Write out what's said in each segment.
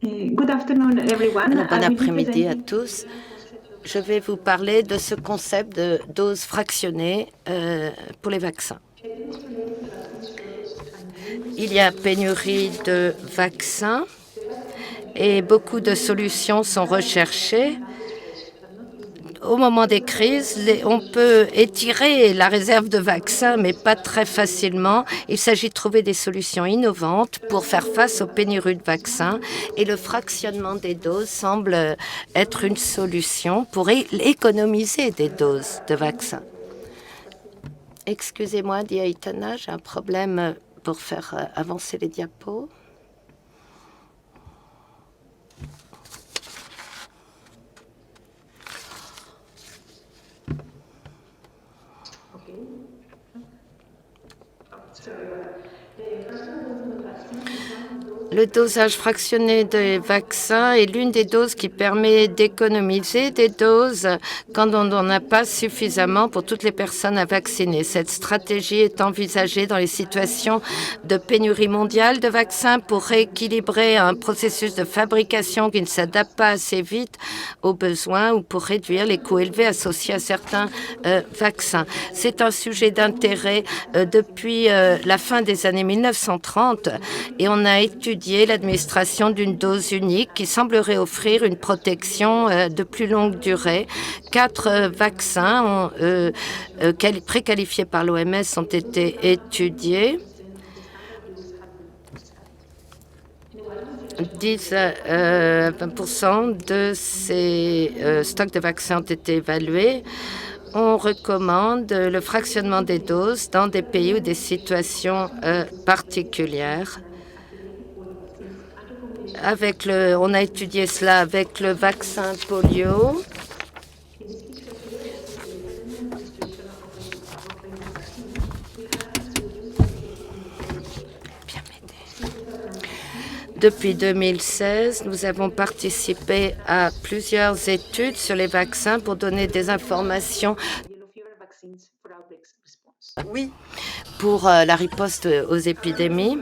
Good afternoon, everyone. Alors, bon après-midi à tous. Je vais vous parler de ce concept de dose fractionnée pour les vaccins. Il y a pénurie de vaccins et beaucoup de solutions sont recherchées. Au moment des crises, on peut étirer la réserve de vaccins, mais pas très facilement. Il s'agit de trouver des solutions innovantes pour faire face aux pénuries de vaccins. Et le fractionnement des doses semble être une solution pour économiser des doses de vaccins. Excusez-moi, dit Aitana, j'ai un problème pour faire avancer les diapos. Le dosage fractionné des vaccins est l'une des doses qui permet d'économiser des doses quand on n'en a pas suffisamment pour toutes les personnes à vacciner. Cette stratégie est envisagée dans les situations de pénurie mondiale de vaccins pour rééquilibrer un processus de fabrication qui ne s'adapte pas assez vite aux besoins ou pour réduire les coûts élevés associés à certains vaccins. C'est un sujet d'intérêt depuis la fin des années 1930 et on a étudié l'administration d'une dose unique qui semblerait offrir une protection de plus longue durée. 4 vaccins préqualifiés par l'OMS ont été étudiés. 10 à 20% de ces stocks de vaccins ont été évalués. On recommande le fractionnement des doses dans des pays ou des situations particulières. On a étudié cela avec le vaccin polio. Depuis 2016, nous avons participé à plusieurs études sur les vaccins pour donner des informations pour la riposte aux épidémies.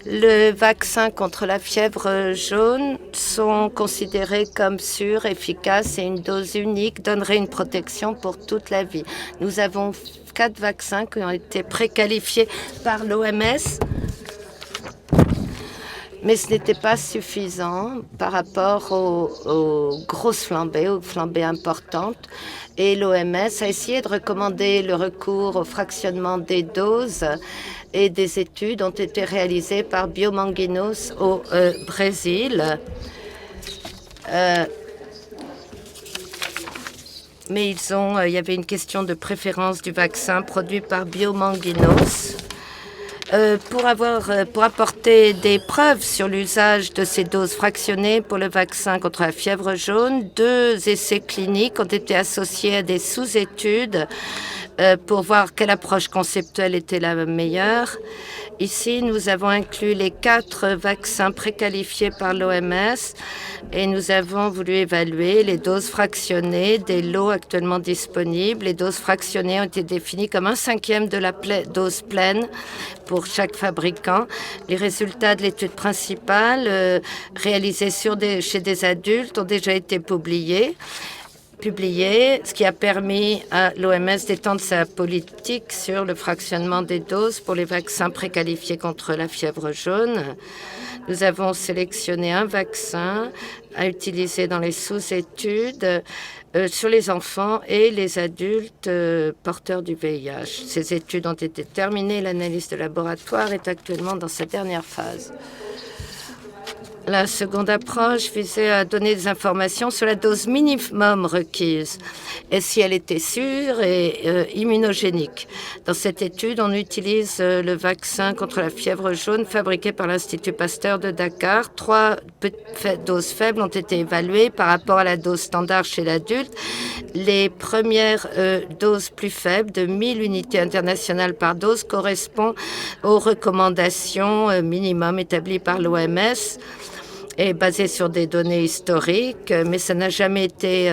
Le vaccin contre la fièvre jaune sont considérés comme sûrs, efficaces et une dose unique donnerait une protection pour toute la vie. Nous avons 4 vaccins qui ont été préqualifiés par l'OMS, mais ce n'était pas suffisant par rapport aux grosses flambées, aux flambées importantes. Et l'OMS a essayé de recommander le recours au fractionnement des doses et des études ont été réalisées par Biomanguinhos au Brésil. Mais il y avait une question de préférence du vaccin produit par Biomanguinhos. Pour apporter des preuves sur l'usage de ces doses fractionnées pour le vaccin contre la fièvre jaune, 2 essais cliniques ont été associés à des sous-études pour voir quelle approche conceptuelle était la meilleure. Ici, nous avons inclus les 4 vaccins préqualifiés par l'OMS et nous avons voulu évaluer les doses fractionnées des lots actuellement disponibles. Les doses fractionnées ont été définies comme 1/5 de la dose pleine pour chaque fabricant. Les résultats de l'étude principale réalisée chez des adultes ont déjà été publiés, ce qui a permis à l'OMS d'étendre sa politique sur le fractionnement des doses pour les vaccins préqualifiés contre la fièvre jaune. Nous avons sélectionné un vaccin à utiliser dans les sous-études sur les enfants et les adultes porteurs du VIH. Ces études ont été terminées. L'analyse de laboratoire est actuellement dans sa dernière phase. La seconde approche visait à donner des informations sur la dose minimum requise et si elle était sûre et immunogénique. Dans cette étude, on utilise le vaccin contre la fièvre jaune fabriqué par l'Institut Pasteur de Dakar. 3 doses faibles ont été évaluées par rapport à la dose standard chez l'adulte. Les premières doses plus faibles de 1000 unités internationales par dose correspondent aux recommandations minimum établies par l'OMS. Est basé sur des données historiques, mais ça n'a jamais été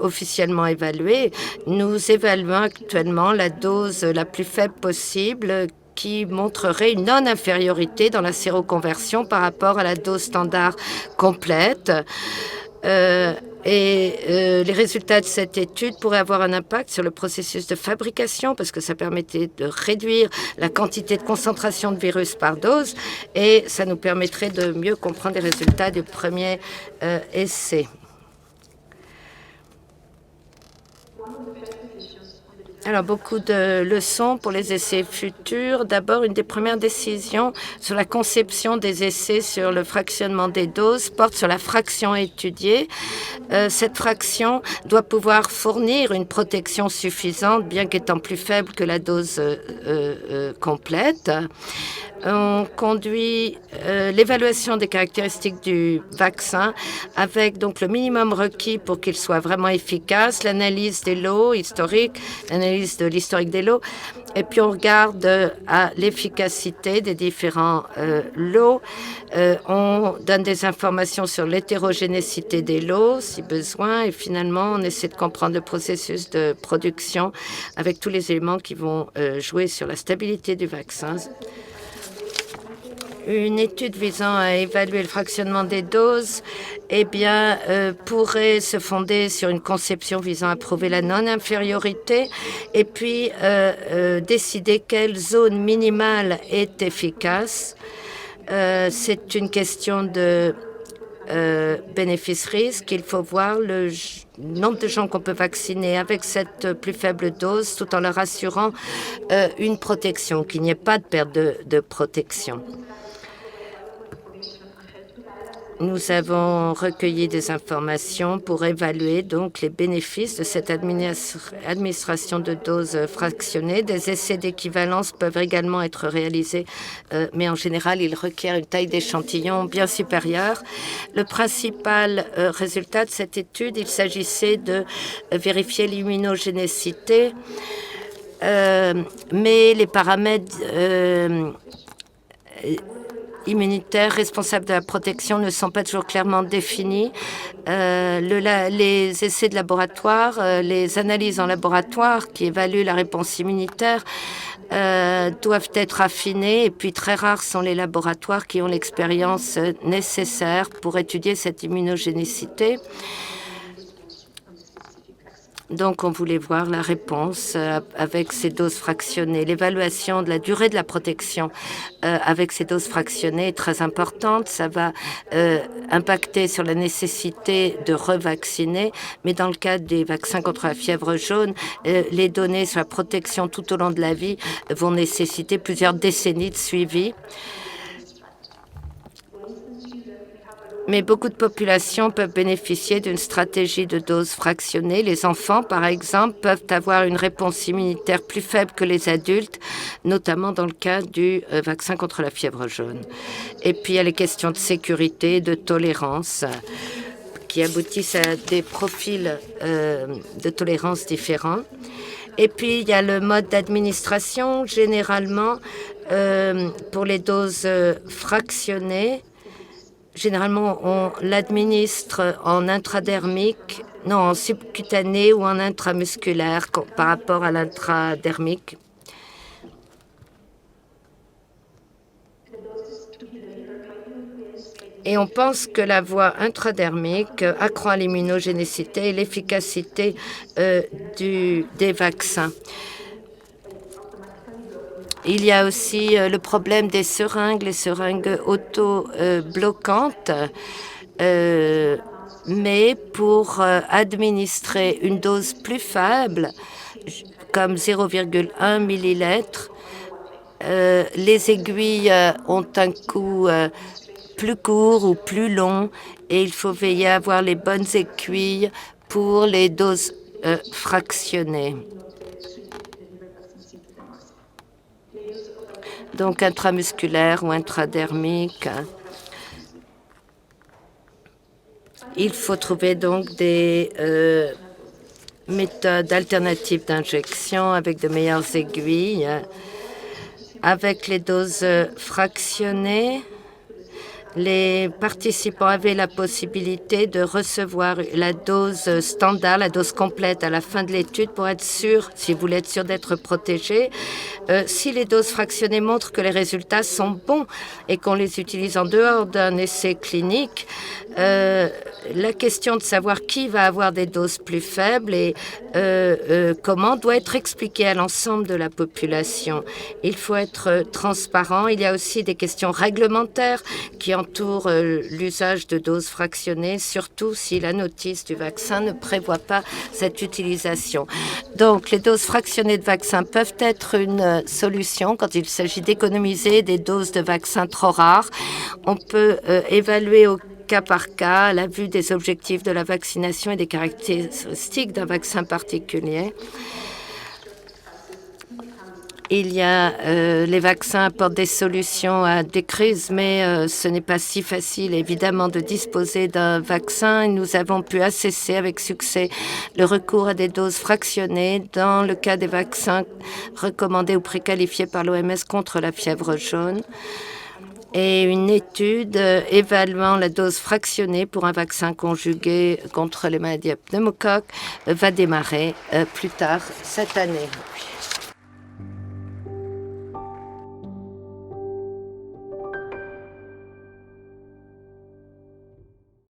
officiellement évalué. Nous évaluons actuellement la dose la plus faible possible qui montrerait une non-infériorité dans la séroconversion par rapport à la dose standard complète. Les résultats de cette étude pourraient avoir un impact sur le processus de fabrication parce que ça permettait de réduire la quantité de concentration de virus par dose et ça nous permettrait de mieux comprendre les résultats du premier essai. Alors, beaucoup de leçons pour les essais futurs. D'abord, une des premières décisions sur la conception des essais sur le fractionnement des doses porte sur la fraction étudiée. Cette fraction doit pouvoir fournir une protection suffisante, bien qu'étant plus faible que la dose complète. On conduit l'évaluation des caractéristiques du vaccin avec donc le minimum requis pour qu'il soit vraiment efficace, l'analyse des lots historiques, l'analyse de l'historique des lots, et puis on regarde à l'efficacité des différents lots. On donne des informations sur l'hétérogénéité des lots, si besoin, et finalement, on essaie de comprendre le processus de production avec tous les éléments qui vont jouer sur la stabilité du vaccin. Une étude visant à évaluer le fractionnement des doses pourrait se fonder sur une conception visant à prouver la non-infériorité et puis décider quelle zone minimale est efficace. C'est une question de bénéfice-risque. Il faut voir le nombre de gens qu'on peut vacciner avec cette plus faible dose tout en leur assurant une protection, qu'il n'y ait pas de perte de protection. Nous avons recueilli des informations pour évaluer donc les bénéfices de cette administration de doses fractionnées. Des essais d'équivalence peuvent également être réalisés, mais en général, ils requièrent une taille d'échantillon bien supérieure. Le principal résultat de cette étude, il s'agissait de vérifier l'immunogénicité, mais les paramètres immunitaires responsables de la protection ne sont pas toujours clairement définis. Les essais de laboratoire, les analyses en laboratoire qui évaluent la réponse immunitaire doivent être affinées et puis très rares sont les laboratoires qui ont l'expérience nécessaire pour étudier cette immunogénicité. Donc, on voulait voir la réponse avec ces doses fractionnées. L'évaluation de la durée de la protection avec ces doses fractionnées est très importante. Ça va impacter sur la nécessité de revacciner. Mais dans le cas des vaccins contre la fièvre jaune, les données sur la protection tout au long de la vie vont nécessiter plusieurs décennies de suivi. Mais beaucoup de populations peuvent bénéficier d'une stratégie de dose fractionnée. Les enfants, par exemple, peuvent avoir une réponse immunitaire plus faible que les adultes, notamment dans le cas du vaccin contre la fièvre jaune. Et puis, il y a les questions de sécurité, de tolérance, qui aboutissent à des profils de tolérance différents. Et puis, il y a le mode d'administration. Généralement, pour les doses fractionnées, généralement, on l'administre en intradermique, non, en subcutané ou en intramusculaire par rapport à l'intradermique. Et on pense que la voie intradermique accroît l'immunogénicité et l'efficacité des vaccins. Il y a aussi le problème des seringues, les seringues auto-bloquantes. Mais pour administrer une dose plus faible, comme 0,1 millilitre, les aiguilles ont un coût plus court ou plus long et il faut veiller à avoir les bonnes aiguilles pour les doses fractionnées. Donc intramusculaire ou intradermique. Il faut trouver donc des méthodes alternatives d'injection avec de meilleures aiguilles. Avec les doses fractionnées, les participants avaient la possibilité de recevoir la dose standard, la dose complète à la fin de l'étude pour être sûr, si vous voulez être sûr d'être protégé. Si les doses fractionnées montrent que les résultats sont bons et qu'on les utilise en dehors d'un essai clinique, la question de savoir qui va avoir des doses plus faibles et comment doit être expliquée à l'ensemble de la population. Il faut être transparent. Il y a aussi des questions réglementaires qui entourent l'usage de doses fractionnées, surtout si la notice du vaccin ne prévoit pas cette utilisation. Donc, les doses fractionnées de vaccins peuvent être une solution quand il s'agit d'économiser des doses de vaccins trop rares. On peut évaluer au cas par cas, à la vue des objectifs de la vaccination et des caractéristiques d'un vaccin particulier. Il y a les vaccins apportent des solutions à des crises, mais ce n'est pas si facile, évidemment, de disposer d'un vaccin. Nous avons pu assesser avec succès le recours à des doses fractionnées dans le cas des vaccins recommandés ou préqualifiés par l'OMS contre la fièvre jaune. Et une étude évaluant la dose fractionnée pour un vaccin conjugué contre les maladies à pneumocoques va démarrer plus tard cette année.